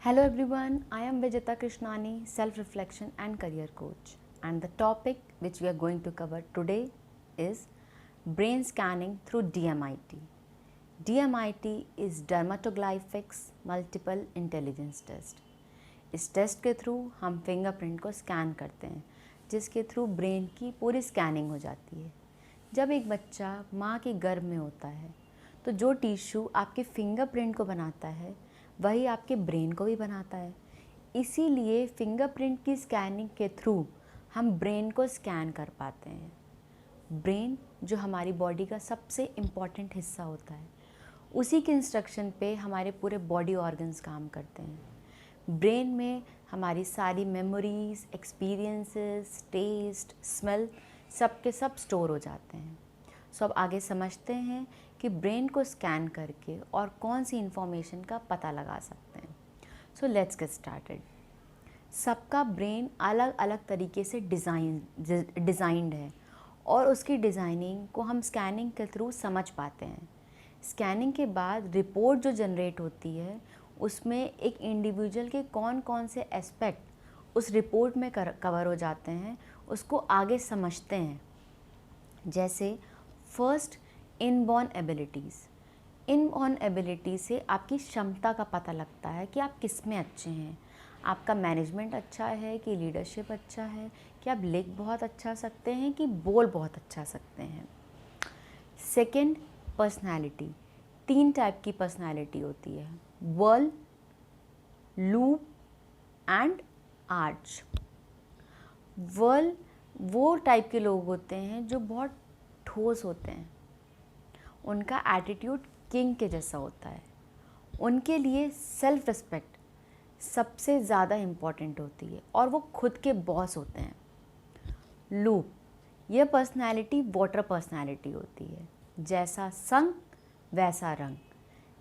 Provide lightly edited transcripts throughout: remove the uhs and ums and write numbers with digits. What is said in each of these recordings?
Hello everyone, I am Vijeta Krishnani, self-reflection and career coach, and the topic which we are going to cover today is brain scanning through DMIT. DMIT is Dermatoglyphics Multiple Intelligence Test. इस test के through हम fingerprint को scan करते हैं, जिसके through brain की पूरी scanning हो जाती है। जब एक बच्चा माँ के गर्भ में होता है तो जो टिश्यू आपके फिंगरप्रिंट को बनाता है वही आपके ब्रेन को भी बनाता है। इसीलिए फिंगरप्रिंट की स्कैनिंग के थ्रू हम ब्रेन को स्कैन कर पाते हैं। ब्रेन जो हमारी बॉडी का सबसे इम्पॉर्टेंट हिस्सा होता है, उसी के इंस्ट्रक्शन पे हमारे पूरे बॉडी ऑर्गन्स काम करते हैं। ब्रेन में हमारी सारी मेमोरीज, एक्सपीरियंसेस, टेस्ट, स्मेल सब के सब स्टोर हो जाते हैं। सो अब आगे समझते हैं कि ब्रेन को स्कैन करके और कौन सी इंफॉर्मेशन का पता लगा सकते हैं। So let's get started. सबका ब्रेन अलग अलग तरीके से डिज़ाइंड है और उसकी डिज़ाइनिंग को हम स्कैनिंग के थ्रू समझ पाते हैं। स्कैनिंग के बाद रिपोर्ट जो जनरेट होती है उसमें एक इंडिविजुअल के कौन कौन से एस्पेक्ट उस रिपोर्ट में कवर हो जाते हैं, उसको आगे समझते हैं। जैसे first, inborn abilities. Inborn ability से आपकी क्षमता का पता लगता है कि आप किस में अच्छे हैं। आपका मैनेजमेंट अच्छा है कि लीडरशिप अच्छा है, कि आप लिख बहुत अच्छा सकते हैं कि बोल बहुत अच्छा सकते हैं। Second, personality. 3 टाइप की पर्सनालिटी होती है, whorl, loop and arch. Whorl वो टाइप के लोग होते हैं जो बहुत ठोस होते हैं, उनका एटीट्यूड किंग के जैसा होता है। उनके लिए सेल्फ रिस्पेक्ट सबसे ज़्यादा इम्पॉर्टेंट होती है और वो खुद के बॉस होते हैं। लूप, ये पर्सनालिटी वाटर पर्सनालिटी होती है, जैसा संग वैसा रंग,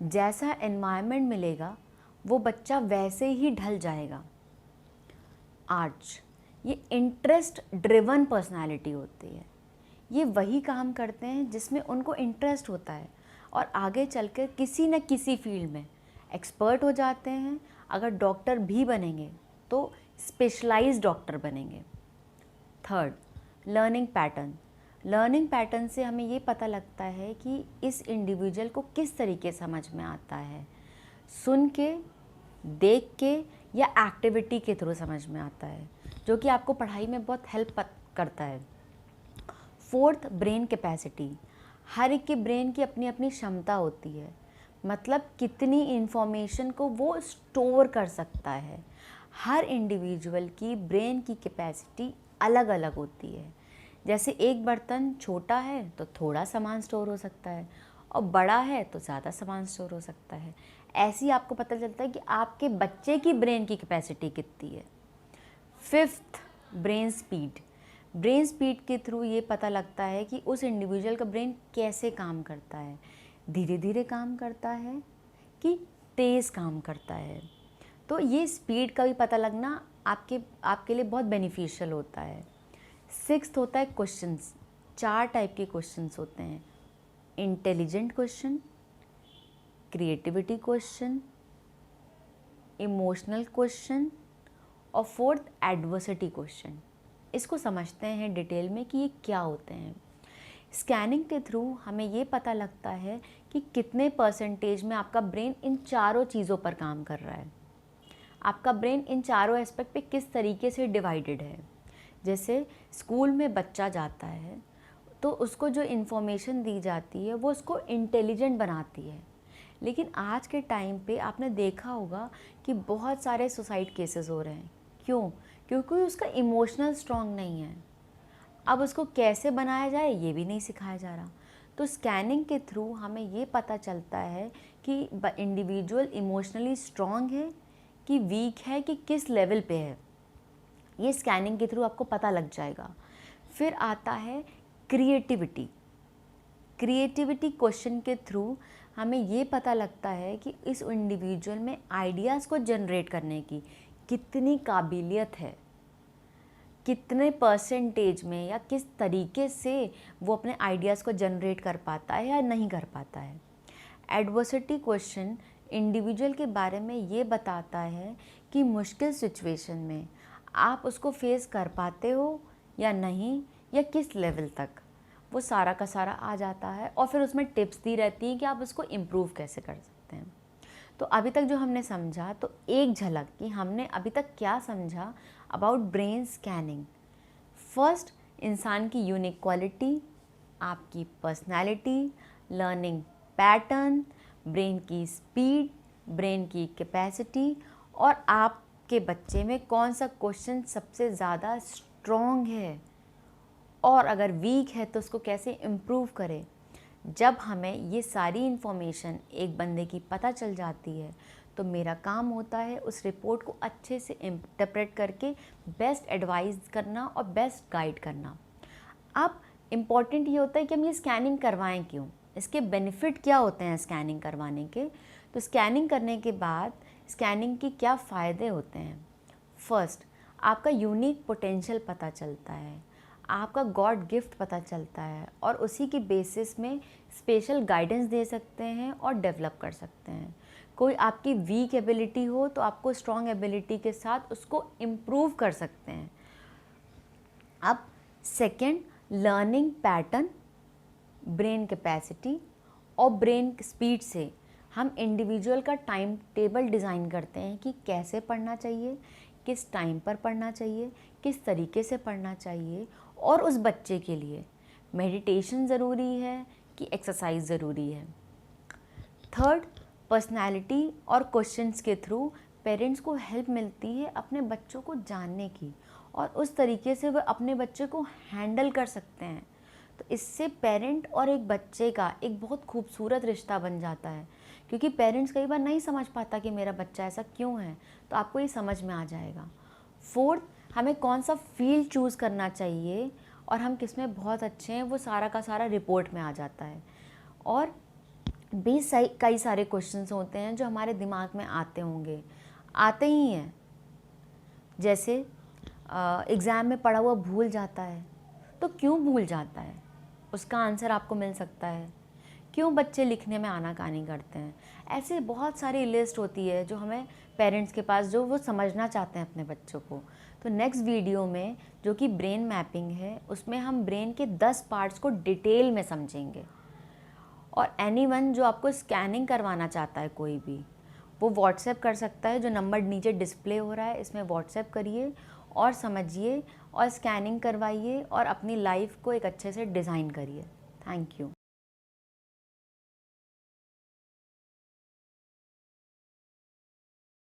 जैसा एनवायरनमेंट मिलेगा वो बच्चा वैसे ही ढल जाएगा। आर्च, ये इंटरेस्ट ड्रिवन पर्सनालिटी होती है। ये वही काम करते हैं जिसमें उनको इंटरेस्ट होता है और आगे चलकर किसी न किसी फील्ड में एक्सपर्ट हो जाते हैं। अगर डॉक्टर भी बनेंगे तो स्पेशलाइज्ड डॉक्टर बनेंगे। Third, learning pattern. Learning pattern से हमें ये पता लगता है कि इस इंडिविजुअल को किस तरीके समझ में आता है, सुन के, देख के या एक्टिविटी के थ्रू समझ में आता है, जो कि आपको पढ़ाई में बहुत हेल्प करता है। Fourth, brain capacity. हर एक के ब्रेन की अपनी अपनी क्षमता होती है, मतलब कितनी इन्फॉर्मेशन को वो स्टोर कर सकता है। हर इंडिविजुअल की ब्रेन की कैपेसिटी अलग अलग होती है। जैसे एक बर्तन छोटा है तो थोड़ा सामान स्टोर हो सकता है और बड़ा है तो ज़्यादा सामान स्टोर हो सकता है। ऐसे ही आपको पता चलता है कि आपके बच्चे की ब्रेन की कैपेसिटी कितनी है। Fifth, brain speed. Brain speed के थ्रू ये पता लगता है कि उस इंडिविजुअल का ब्रेन कैसे काम करता है, धीरे धीरे काम करता है कि तेज़ काम करता है। तो ये स्पीड का भी पता लगना आपके लिए बहुत बेनिफिशियल होता है। सिक्स्थ होता है क्वेश्चंस। 4 टाइप के क्वेश्चंस होते हैं, intelligent question, creativity question, emotional question और फोर्थ, एडवर्सिटी क्वेश्चन। इसको समझते हैं डिटेल में कि ये क्या होते हैं। स्कैनिंग के थ्रू हमें ये पता लगता है कि कितने परसेंटेज में आपका ब्रेन इन चारों चीज़ों पर काम कर रहा है। आपका ब्रेन इन चारों एस्पेक्ट पे किस तरीके से डिवाइडेड है। जैसे स्कूल में बच्चा जाता है तो उसको जो इन्फॉर्मेशन दी जाती है वो उसको इंटेलिजेंट बनाती है, लेकिन आज के टाइम पे आपने देखा होगा कि बहुत सारे सुसाइड केसेस हो रहे हैं। क्यों? क्योंकि उसका इमोशनल स्ट्रॉन्ग नहीं है। अब उसको कैसे बनाया जाए ये भी नहीं सिखाया जा रहा। तो स्कैनिंग के थ्रू हमें ये पता चलता है कि इंडिविजुअल इमोशनली स्ट्रॉन्ग है कि वीक है, कि किस लेवल पे है। ये स्कैनिंग के थ्रू आपको पता लग जाएगा। फिर आता है क्रिएटिविटी। क्रिएटिविटी क्वेश्चन के थ्रू हमें ये पता लगता है कि इस इंडिविजुअल में आइडियाज़ को जनरेट करने की कितनी काबिलियत है, कितने परसेंटेज में या किस तरीके से वो अपने आइडियाज़ को जनरेट कर पाता है या नहीं कर पाता है। एडवर्सिटी क्वेश्चन इंडिविजुअल के बारे में ये बताता है कि मुश्किल सिचुएशन में आप उसको फेस कर पाते हो या नहीं, या किस लेवल तक, वो सारा का सारा आ जाता है। और फिर उसमें टिप्स दी रहती हैं कि आप उसको इम्प्रूव कैसे कर सकते हैं। तो अभी तक जो हमने समझा, तो एक झलक कि हमने अभी तक क्या समझा अबाउट ब्रेन स्कैनिंग। फर्स्ट, इंसान की यूनिक क्वालिटी, आपकी पर्सनैलिटी, लर्निंग पैटर्न, ब्रेन की स्पीड, ब्रेन की कैपेसिटी, और आपके बच्चे में कौन सा क्वेश्चन सबसे ज़्यादा स्ट्रॉन्ग है और अगर वीक है तो उसको कैसे इम्प्रूव करें। जब हमें ये सारी इन्फॉर्मेशन एक बंदे की पता चल जाती है तो मेरा काम होता है उस रिपोर्ट को अच्छे से इंटरप्रेट करके बेस्ट एडवाइस करना और बेस्ट गाइड करना। अब इम्पॉर्टेंट ये होता है कि हम ये स्कैनिंग करवाएं क्यों, इसके बेनिफिट क्या होते हैं स्कैनिंग करवाने के। तो स्कैनिंग करने के बाद स्कैनिंग की क्या फ़ायदे होते हैं। फर्स्ट, आपका यूनिक पोटेंशियल पता चलता है, आपका गॉड गिफ्ट पता चलता है, और उसी की बेसिस में स्पेशल गाइडेंस दे सकते हैं और डेवलप कर सकते हैं। कोई आपकी वीक एबिलिटी हो तो आपको स्ट्रॉन्ग एबिलिटी के साथ उसको इम्प्रूव कर सकते हैं। अब second, learning pattern, brain capacity और ब्रेन स्पीड से हम इंडिविजुअल का टाइम टेबल डिज़ाइन करते हैं कि कैसे पढ़ना चाहिए, किस टाइम पर पढ़ना चाहिए, किस तरीके से पढ़ना चाहिए, और उस बच्चे के लिए मेडिटेशन ज़रूरी है कि एक्सरसाइज ज़रूरी है। थर्ड, पर्सनालिटी और क्वेश्चंस के थ्रू पेरेंट्स को हेल्प मिलती है अपने बच्चों को जानने की, और उस तरीके से वह अपने बच्चे को हैंडल कर सकते हैं। तो इससे पेरेंट और एक बच्चे का एक बहुत खूबसूरत रिश्ता बन जाता है, क्योंकि पेरेंट्स कई बार नहीं समझ पाता कि मेरा बच्चा ऐसा क्यों है, तो आपको ये समझ में आ जाएगा। फोर्थ, हमें कौन सा फील्ड चूज़ करना चाहिए और हम किस में बहुत अच्छे हैं, वो सारा का सारा रिपोर्ट में आ जाता है। और भी कई सारे क्वेश्चंस होते हैं जो हमारे दिमाग में आते होंगे, आते ही हैं। जैसे एग्ज़ाम में पढ़ा हुआ भूल जाता है, तो क्यों भूल जाता है, उसका आंसर आपको मिल सकता है। क्यों बच्चे लिखने में आनाकानी करते हैं, ऐसे बहुत सारी लिस्ट होती है जो हमें पेरेंट्स के पास, जो वो समझना चाहते हैं अपने बच्चों को। तो नेक्स्ट वीडियो में जो कि ब्रेन मैपिंग है, उसमें हम ब्रेन के 10 पार्ट्स को डिटेल में समझेंगे। और एनीवन जो आपको स्कैनिंग करवाना चाहता है कोई भी, वो व्हाट्सएप कर सकता है, जो नंबर नीचे डिस्प्ले हो रहा है इसमें व्हाट्सएप करिए और समझिए और स्कैनिंग करवाइए और अपनी लाइफ को एक अच्छे से डिज़ाइन करिए। Thank you.